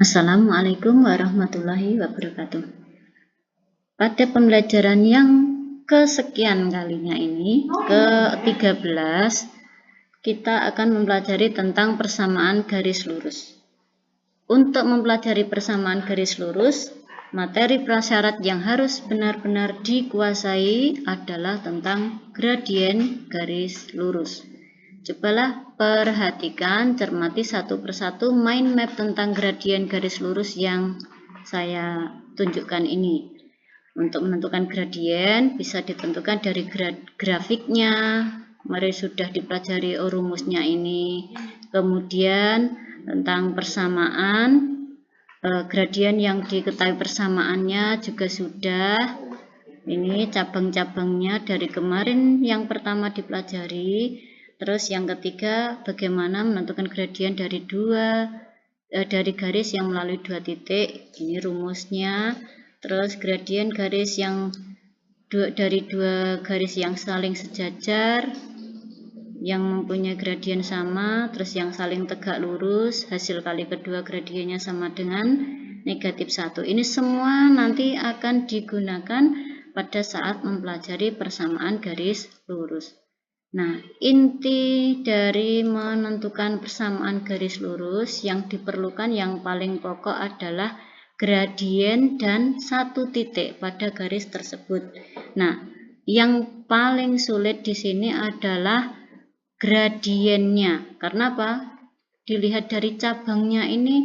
Assalamualaikum warahmatullahi wabarakatuh. Pada pembelajaran yang kesekian kalinya ini, ke-13, kita akan mempelajari tentang persamaan garis lurus. Untuk mempelajari persamaan garis lurus, materi prasyarat yang harus benar-benar dikuasai adalah tentang gradien garis lurus. Cobalah perhatikan, cermati satu persatu mind map tentang gradien garis lurus yang saya tunjukkan ini. Untuk menentukan gradien bisa ditentukan dari grafiknya, mari sudah dipelajari rumusnya ini. Kemudian tentang persamaan, gradien yang diketahui persamaannya juga sudah. Ini cabang-cabangnya dari kemarin yang pertama dipelajari. Terus yang ketiga, bagaimana menentukan gradien dari garis yang melalui dua titik. Ini rumusnya. Terus gradien garis yang dari dua garis yang saling sejajar, yang mempunyai gradien sama, terus yang saling tegak lurus, hasil kali kedua gradiennya sama dengan negatif 1. Ini semua nanti akan digunakan pada saat mempelajari persamaan garis lurus. Nah, inti dari menentukan persamaan garis lurus yang diperlukan yang paling pokok adalah gradien dan satu titik pada garis tersebut. Nah, yang paling sulit di sini adalah gradiennya. Karena apa? Dilihat dari cabangnya ini,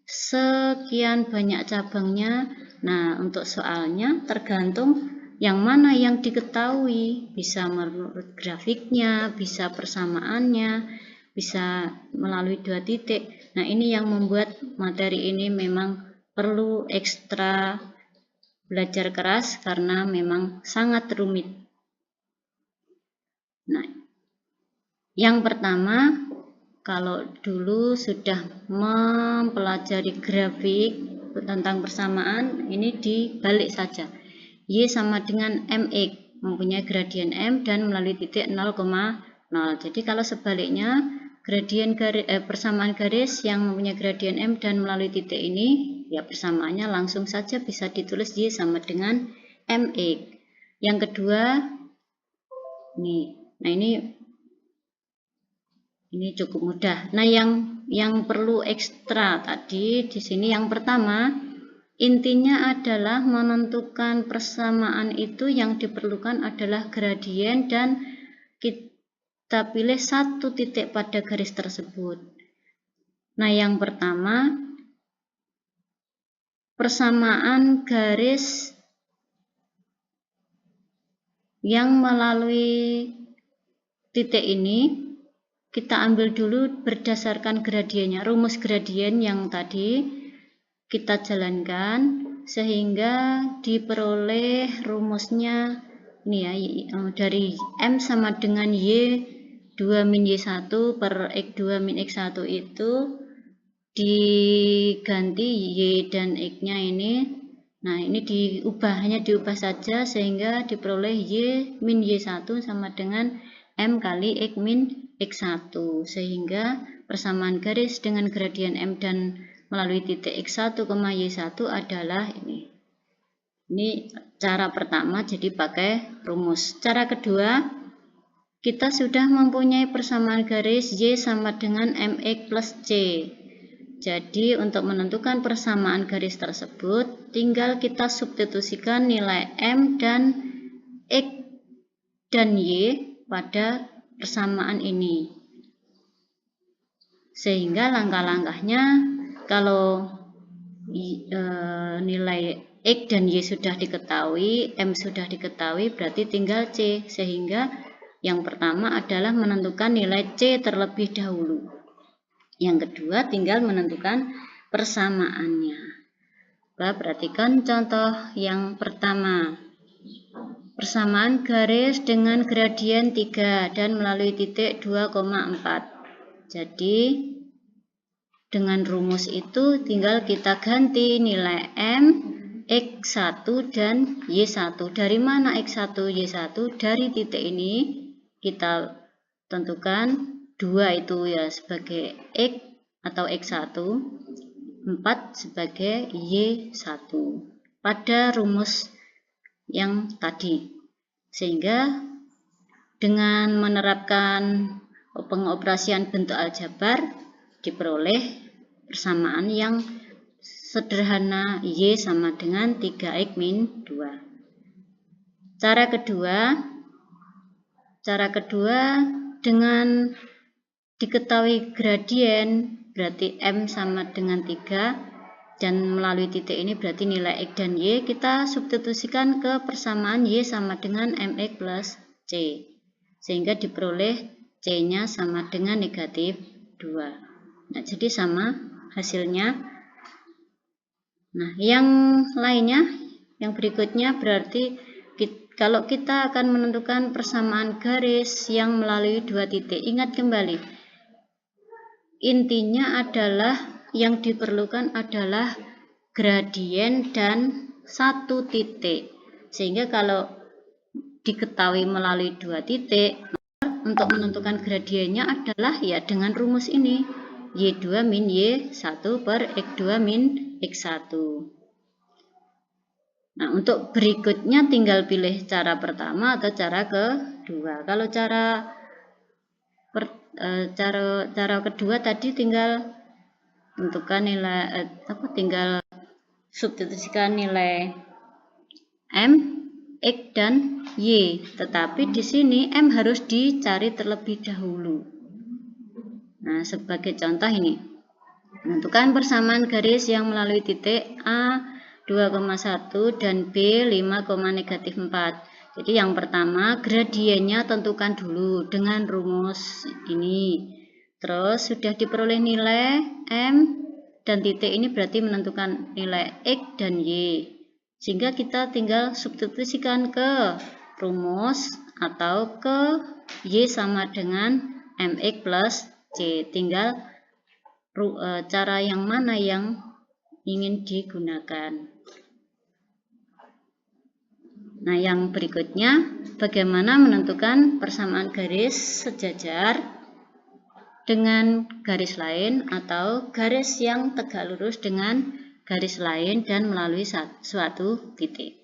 sekian banyak cabangnya. Nah, untuk soalnya tergantung yang mana yang diketahui, bisa menurut grafiknya, bisa persamaannya, bisa melalui dua titik. Nah, ini yang membuat materi ini memang perlu ekstra belajar keras karena memang sangat rumit. Nah, yang pertama, kalau dulu sudah mempelajari grafik tentang persamaan, ini dibalik saja. Y sama dengan mx, mempunyai gradien m dan melalui titik 0,0. Jadi kalau sebaliknya, persamaan garis yang mempunyai gradien m dan melalui titik ini, ya persamaannya langsung saja bisa ditulis Y sama dengan mx. Yang kedua, nah ini cukup mudah. Nah, yang perlu ekstra tadi di sini yang pertama, intinya adalah menentukan persamaan itu yang diperlukan adalah gradien dan kita pilih satu titik pada garis tersebut. Nah, yang pertama, persamaan garis yang melalui titik ini kita ambil dulu berdasarkan gradiennya, rumus gradien yang tadi kita jalankan sehingga diperoleh rumusnya ini ya, dari M sama dengan Y 2 min Y1 per X2 min X1 itu diganti Y dan X-nya ini. Nah, ini hanya diubah saja sehingga diperoleh Y min Y1 sama dengan M kali X min X1, sehingga persamaan garis dengan gradien M dan melalui titik X1, Y1 adalah ini. Ini cara pertama, jadi pakai rumus. Cara kedua, kita sudah mempunyai persamaan garis Y sama dengan MX plus C. Jadi untuk menentukan persamaan garis tersebut, tinggal kita substitusikan nilai M dan X dan Y pada persamaan ini. Sehingga langkah-langkahnya, kalau nilai X dan Y sudah diketahui, M sudah diketahui, berarti tinggal C. Sehingga yang pertama adalah menentukan nilai C terlebih dahulu. Yang kedua tinggal menentukan persamaannya. Perhatikan contoh yang pertama. Persamaan garis dengan gradien 3 dan melalui titik 2,4. Jadi dengan rumus itu tinggal kita ganti nilai M, X1 dan Y1. Dari mana X1, Y1? Dari titik ini kita tentukan 2 itu ya sebagai X atau X1. 4 sebagai Y1 pada rumus yang tadi. Sehingga dengan menerapkan pengoperasian bentuk aljabar diperoleh persamaan yang sederhana Y sama dengan 3X min 2. Cara kedua dengan diketahui gradien berarti M sama dengan 3 dan melalui titik ini berarti nilai X dan Y, kita substitusikan ke persamaan Y sama dengan MX plus C sehingga diperoleh C nya sama dengan negatif 2. Nah, jadi sama hasilnya. Nah, yang lainnya, yang berikutnya berarti kalau kita akan menentukan persamaan garis yang melalui dua titik, ingat kembali, intinya adalah yang diperlukan adalah gradien dan satu titik. Sehingga kalau diketahui melalui dua titik, untuk menentukan gradiennya adalah ya dengan rumus ini, Y2 min Y1 per X2 min X1. Nah, untuk berikutnya tinggal pilih cara pertama atau cara kedua. Kalau cara kedua tadi tinggal tentukan nilai tinggal substitusikan nilai M, X dan Y. Tetapi di sini M harus dicari terlebih dahulu. Nah, sebagai contoh ini, menentukan persamaan garis yang melalui titik A 2,1 dan B 5,-4. Jadi yang pertama gradiennya tentukan dulu dengan rumus ini. Terus sudah diperoleh nilai M dan titik ini berarti menentukan nilai X dan Y. Sehingga kita tinggal substitusikan ke rumus atau ke Y sama dengan MX plus C. Tinggal cara yang mana yang ingin digunakan. Nah, yang berikutnya bagaimana menentukan persamaan garis sejajar dengan garis lain atau garis yang tegak lurus dengan garis lain dan melalui suatu titik.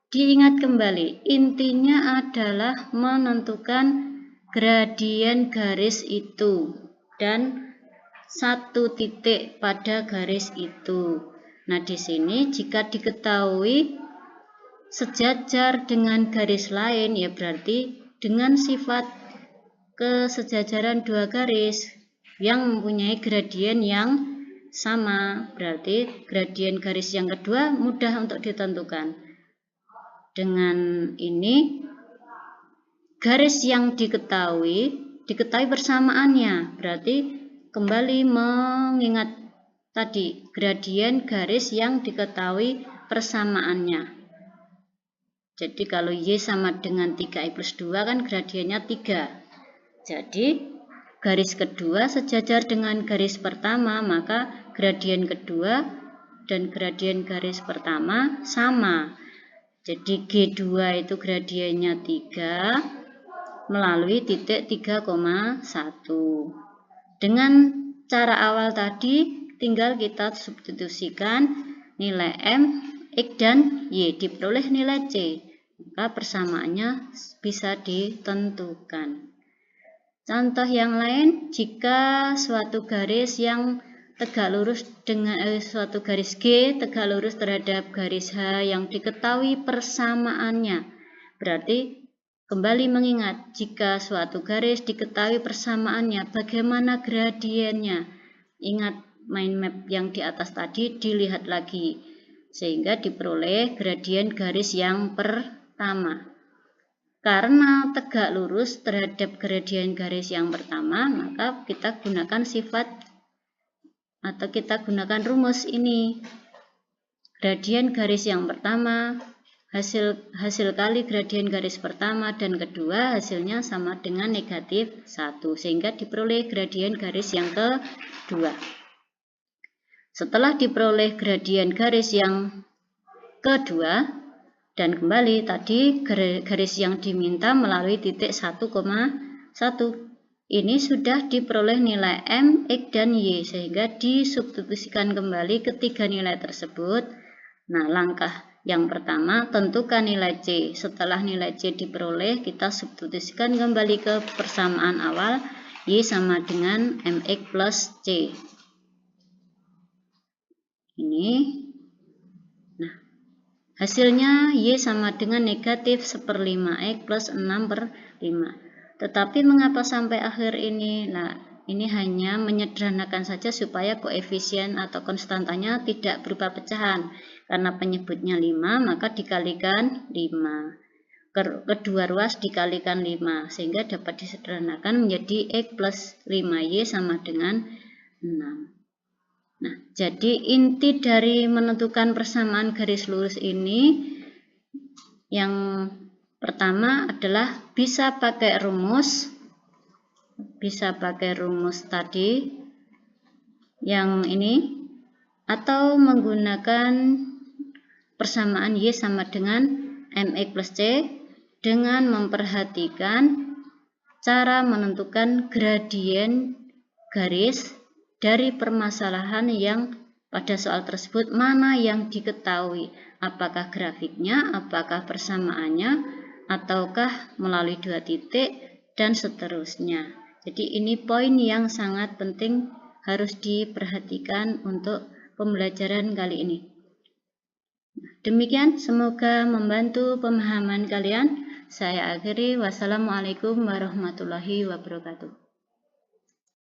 Diingat kembali, intinya adalah menentukan gradien garis itu dan satu titik pada garis itu. Nah, di sini jika diketahui sejajar dengan garis lain, ya berarti dengan sifat kesejajaran dua garis yang mempunyai gradien yang sama, berarti gradien garis yang kedua mudah untuk ditentukan. Dengan ini garis yang diketahui persamaannya, berarti kembali mengingat tadi gradien garis yang diketahui persamaannya. Jadi kalau Y sama dengan 3I plus 2 kan gradiennya 3. Jadi garis kedua sejajar dengan garis pertama, maka gradien kedua dan gradien garis pertama sama. Jadi G2 itu gradiennya 3 melalui titik 3,1. Dengan cara awal tadi tinggal kita substitusikan nilai M, X dan Y, diperoleh nilai C. Maka persamaannya bisa ditentukan. Contoh yang lain, jika suatu garis yang tegak lurus dengan suatu garis G tegak lurus terhadap garis H yang diketahui persamaannya, berarti kembali mengingat jika suatu garis diketahui persamaannya, bagaimana gradiennya? Ingat mind map yang di atas tadi dilihat lagi sehingga diperoleh gradien garis yang pertama. Karena tegak lurus terhadap gradien garis yang pertama, maka kita gunakan sifat atau kita gunakan rumus ini. Gradien garis yang pertama hasil kali gradien garis pertama dan kedua hasilnya sama dengan negatif 1, sehingga diperoleh gradien garis yang kedua. Setelah diperoleh gradien garis yang kedua, dan kembali tadi garis yang diminta melalui titik 1,1. ini sudah diperoleh nilai M, X, dan Y, sehingga disubstitusikan kembali ketiga nilai tersebut. Nah, langkah yang pertama, tentukan nilai C. Setelah nilai C diperoleh, kita substitusikan kembali ke persamaan awal, Y sama dengan MX plus C. Ini. Nah, hasilnya Y sama dengan negatif 1/5X plus 6/5. Tetapi mengapa sampai akhir ini? Nah, ini hanya menyederhanakan saja supaya koefisien atau konstantanya tidak berupa pecahan. Karena penyebutnya 5, maka dikalikan 5. Kedua ruas dikalikan 5, sehingga dapat disederhanakan menjadi X plus 5Y sama dengan 6. Nah, jadi inti dari menentukan persamaan garis lurus ini yang pertama adalah bisa pakai rumus tadi yang ini, atau menggunakan persamaan Y sama dengan MX plus C dengan memperhatikan cara menentukan gradien garis dari permasalahan yang pada soal tersebut mana yang diketahui, apakah grafiknya, apakah persamaannya, ataukah melalui 2 titik, dan seterusnya. Jadi ini poin yang sangat penting harus diperhatikan untuk pembelajaran kali ini. Demikian, semoga membantu pemahaman kalian. Saya akhiri, wassalamualaikum warahmatullahi wabarakatuh.